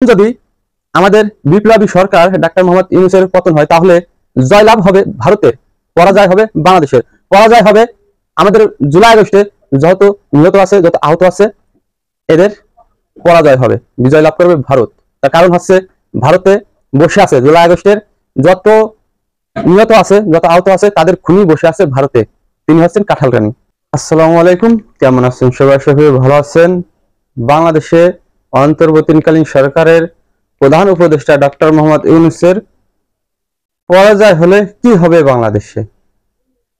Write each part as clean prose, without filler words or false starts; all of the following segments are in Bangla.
যদি আমাদের বিপ্লবী সরকার ডাক্তার মোহাম্মদ ইউনূসের পতন হয়, তাহলে জয়লাভ হবে ভারতের, পরাজয় হবে বাংলাদেশের। পরাজয় হবে আমাদের জুলাই আগস্টে যত নিহত আছে, যত আহত আছে, এদের পরাজয় হবে, বিজয় লাভ করবে ভারত। তার কারণ হচ্ছে ভারতে বসে আছে জুলাই আগস্টের যত নিহত আছে, যত আহত আছে, তাদের খুনি বসে আছে ভারতে। তিনি হচ্ছেন কাঁঠাল রানী। আসসালামু আলাইকুম, কেমন আছেন সবাই? সবাই ভালো আছেন? বাংলাদেশে অন্তর্বর্তীকালীন সরকারের প্রধান উপদেষ্টা ডক্টর মোহাম্মদ ইউনূসের পরাজয় হলে কি হবে বাংলাদেশে?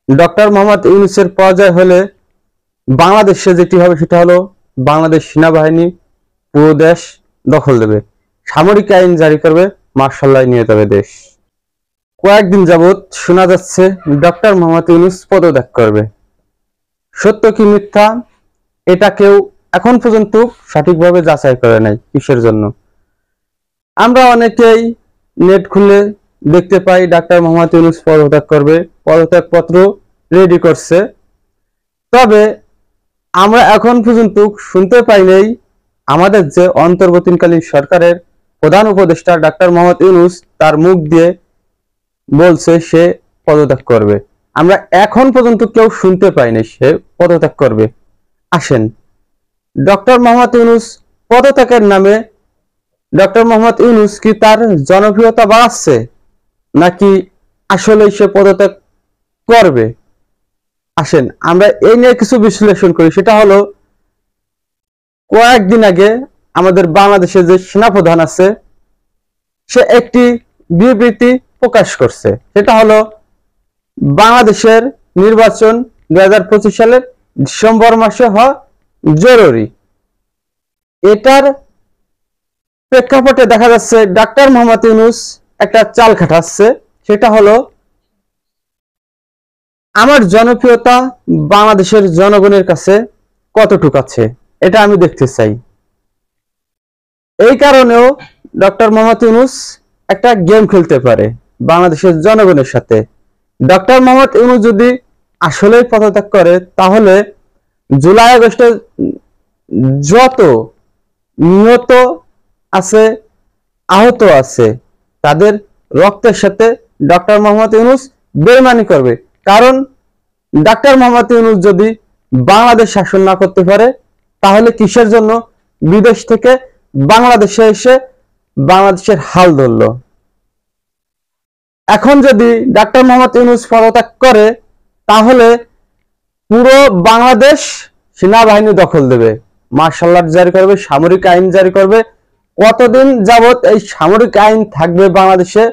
ডক্টর মোহাম্মদ ইউনূসের পরাজয় হলে বাংলাদেশে যেটি হবে সেটা হলো বাংলাদেশ সেনাবাহিনী পুরো দেশ দখল দেবে, সামরিক আইন জারি করবে, মার্শাল ল নিয়ে যাবে দেশ। কয়েকদিন যাবৎ শোনা যাচ্ছে ডক্টর মোহাম্মদ ইউনূস পদত্যাগ করবে। সত্য কি মিথ্যা এটা কেউ এখন পর্যন্ত সঠিকভাবে যাচাই করে নাই। কিসের জন্য? আমরা অনেকেই নেট খুলে দেখতে পাই ডাক্তার মোহাম্মদ ইউনূস পদত্যাগ করবে, পদত্যাগ পত্র রেডি করছে। তবে আমরা এখন পর্যন্ত শুনতে পাই নাই আমাদের যে অন্তর্বর্তীকালীন সরকারের প্রধান উপদেষ্টা ডাক্তার মোহাম্মদ ইউনূস তার মুখ দিয়ে বলছে সে পদত্যাগ করবে। আমরা এখন পর্যন্ত কেউ শুনতে পাইনি সে পদত্যাগ করবে। আসেন, ডক্টর মোহাম্মদ ইউনূস পদত্যাগের নামে ডক্টর মোহাম্মদ ইউনূস কি তার জনপ্রিয়তা বাড়াচ্ছে, নাকি আসলে সে পদত্যাগ করবে? আসেন আমরা এই নিয়ে কিছু বিশ্লেষণ করি। সেটা হলো, কয়েকদিন আগে আমাদের বাংলাদেশে যে সেনাপ্রধান আছে সে একটি বিবৃতি প্রকাশ করছে। সেটা হলো বাংলাদেশের নির্বাচন 2025 সালের ডিসেম্বর মাসে হওয়া জরুরি। এটার প্রেক্ষাপটে দেখা যাচ্ছে ডাক্তার মোহাম্মদ ইউনূস একটা চাল খাটাচ্ছে। সেটা হলো, আমার জনপ্রিয়তা বাংলাদেশের জনগণের কাছে কতটুকু আছে এটা আমি দেখতে চাই। এই কারণেও ডক্টর মোহাম্মদ ইউনূস একটা গেম খেলতে পারে বাংলাদেশের জনগণের সাথে। ডক্টর মোহাম্মদ ইউনূস যদি আসলেই পদত্যাগ করে, তাহলে জুলাই আগস্টে যত নিহত আছে, আহত আছে, তাদের রক্তের সাথে ডক্টর মোহাম্মদ ইউনূস বেইমানি করবে। কারণ ডক্টর মোহাম্মদ ইউনূস যদি বাংলাদেশ শাসন না করতে পারে, তাহলে কিসের জন্য বিদেশ থেকে বাংলাদেশে এসে বাংলাদেশের হাল ধরল? এখন যদি ডক্টর মোহাম্মদ ইউনূস পদত্যাগ করে, তাহলে পুরো বাংলাদেশ সেনাবাহিনী দখল দেবে, মার্শাল ল জারি করবে, সামরিক আইন জারি করবে। কতদিন যাবত এই সামরিক আইন থাকবে বাংলাদেশে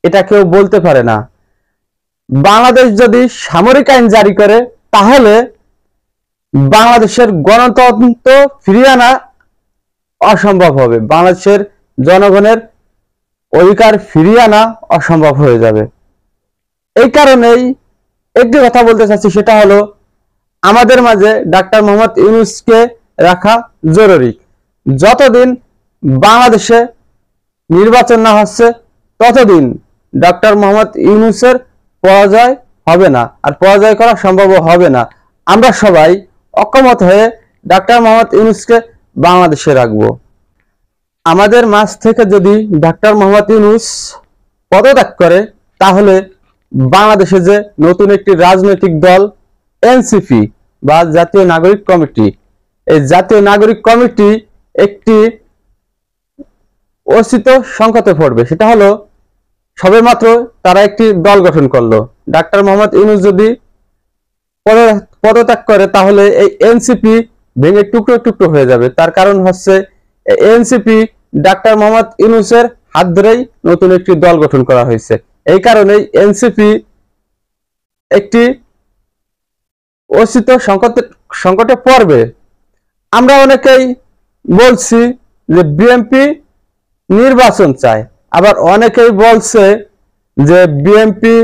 এটা কেউ বলতে পারে না। বাংলাদেশ যদি সামরিক আইন জারি করে, তাহলে বাংলাদেশের গণতন্ত্র ফিরিয়ে আনা অসম্ভব হবে, বাংলাদেশের জনগণের অধিকার ফিরিয়ে আনা অসম্ভব হয়ে যাবে। এই কারণেই একটি কথা বলতে চাচ্ছি, সেটা হলো আমাদের মাঝে ডাক্তার মোহাম্মদ ইউনূসকে রাখা জরুরি। যতদিন বাংলাদেশে নির্বাচন না হচ্ছে, ততদিন ডক্টর মোহাম্মদ ইউনূসের পরাজয় হবে না, আর পরাজয় করা সম্ভব হবে না। আমরা সবাই ঐক্যমত হয়ে ডক্টর মোহাম্মদ ইউনূসকে বাংলাদেশে রাখবো। আমাদের মাঝ থেকে যদি ডক্টর মোহাম্মদ ইউনূস পদত্যাগ করে, তাহলে বাংলাদেশে যে নতুন একটি রাজনৈতিক দল এনসিপি বা জাতীয় নাগরিক কমিটি, এই জাতীয় নাগরিক কমিটি একটি অস্তিত্ব সংকটে পড়বে। সেটা হলো, সবেমাত্র তারা একটি দল গঠন করলো। ডাক্তার মোহাম্মদ ইউনূস যদি পদত্যাগ করে, তাহলে এই এনসিপি ভেঙে টুকরো টুকরো হয়ে যাবে। তার কারণ হচ্ছে এনসিপি ডাক্তার মোহাম্মদ ইউনূসের হাত ধরেই নতুন একটি দল গঠন করা হয়েছে। এই কারণেই এনসিপি একটি অস্তিত্ব সংকটে পড়বে। আমরা অনেকেই বলছি যে বিএনপি নির্বাচন চায়, আবার অনেকেই বলছে যে বিএনপি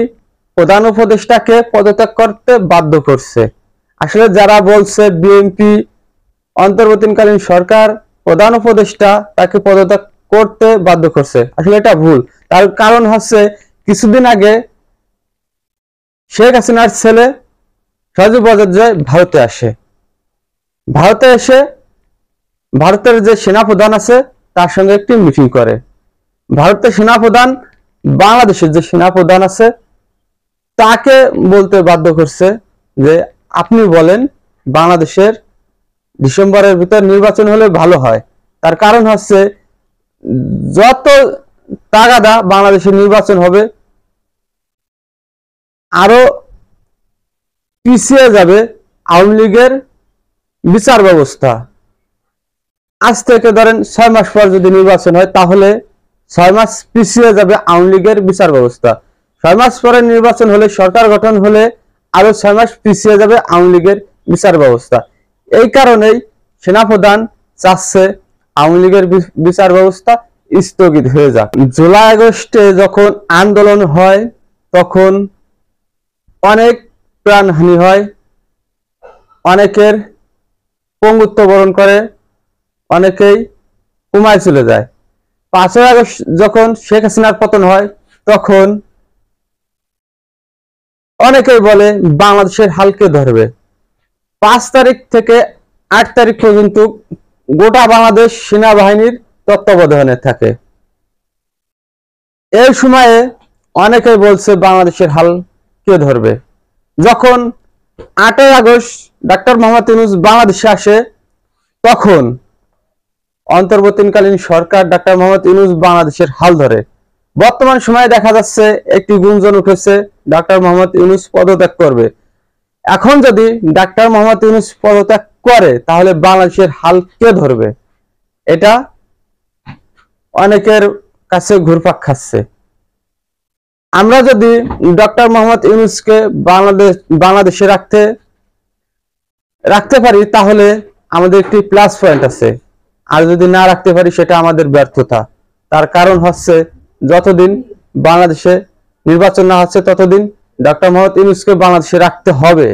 প্রধান উপদেষ্টাকে পদত্যাগ করতে বাধ্য করছে। আসলে যারা বলছে বিএনপি অন্তর্বর্তীকালীন সরকার প্রধান উপদেষ্টা তাকে পদত্যাগ করতে বাধ্য করছে, আসলে এটা ভুল। তার কারণ হচ্ছে, কিছুদিন আগে শেখ হাসিনার ছেলে সজীব ওয়াজেদ ভারতে আসে। ভারতে এসে ভারতের যে সেনাপ্রধান আছে তার সঙ্গে একটি মিটিং করে। ভারতের সেনাপ্রধান বাংলাদেশের যে সেনাপ্রধান আছে তাকে বলতে বাধ্য করছে যে আপনি বলেন বাংলাদেশের ডিসেম্বরের ভিতর নির্বাচন হলে ভালো হয়। তার কারণ হচ্ছে যত তাগাদা বাংলাদেশের নির্বাচন হবে আরো পিছিয়ে যাবে আওয়ামী লীগের বিচার ব্যবস্থা। আজ থেকে ধরেন 6 মাস পর যদি নির্বাচন হয় তাহলে 6 মাস পিছিয়ে যাবে আওয়ামী লীগের বিচার ব্যবস্থা। 6 মাস পরে নির্বাচন হলে, সরকার গঠন হলে আরো 6 মাস পিছিয়ে যাবে আওয়ামী লীগের বিচার ব্যবস্থা। এই কারণেই সেনাপ্রধান চাচ্ছে আওয়ামী লীগের বিচার ব্যবস্থা স্থগিত হয়ে যাক। জুলাই আগস্টে যখন আন্দোলন হয় তখন অনেক প্রাণহানি হয়, অনেকের পঙ্গুত্ব বরণ করে, অনেকেই কুমায় চলে যায়। 5ই আগস্ট যখন শেখ হাসিনার পতন হয় তখন অনেকেই বলে বাংলাদেশের হালকে ধরবে। 5 তারিখ থেকে 8 তারিখ পর্যন্ত গোটা বাংলাদেশ সেনাবাহিনীর তত্ত্বাবধানে থাকে। এই সময়ে অনেকেই বলছে বাংলাদেশের হাল কে ধরবে। যখন 8ই আগস্ট ডাক্তার মোহাম্মদ ইউনূস বাংলাদেশে আসে তখন অন্তর্বর্তীকালীন সরকার ডাক্তার মোহাম্মদ ইউনূস বাংলাদেশের হাল ধরে। বর্তমান সময়ে দেখা যাচ্ছে একটি গুঞ্জন উঠেছে ডাক্তার মোহাম্মদ ইউনূস পদত্যাগ করবে। এখন যদি ডাক্তার মোহাম্মদ ইউনূস পদত্যাগ করে তাহলে বাংলাদেশের হাল কে ধরবে, এটা অনেকের কাছে ঘুরপাক খাচ্ছে। আমরা যদি ডক্টর মোহাম্মদ ইউনূসকে বাংলাদেশে রাখতে পারি তাহলে আমাদের একটি প্লাস পয়েন্ট আছে, আর যদি না রাখতে পারি সেটা আমাদের ব্যর্থতা। তার কারণ হচ্ছে যতদিন বাংলাদেশে নির্বাচন না হচ্ছে ততদিন ডক্টর মোহাম্মদ ইউনূসকে বাংলাদেশে রাখতে হবে।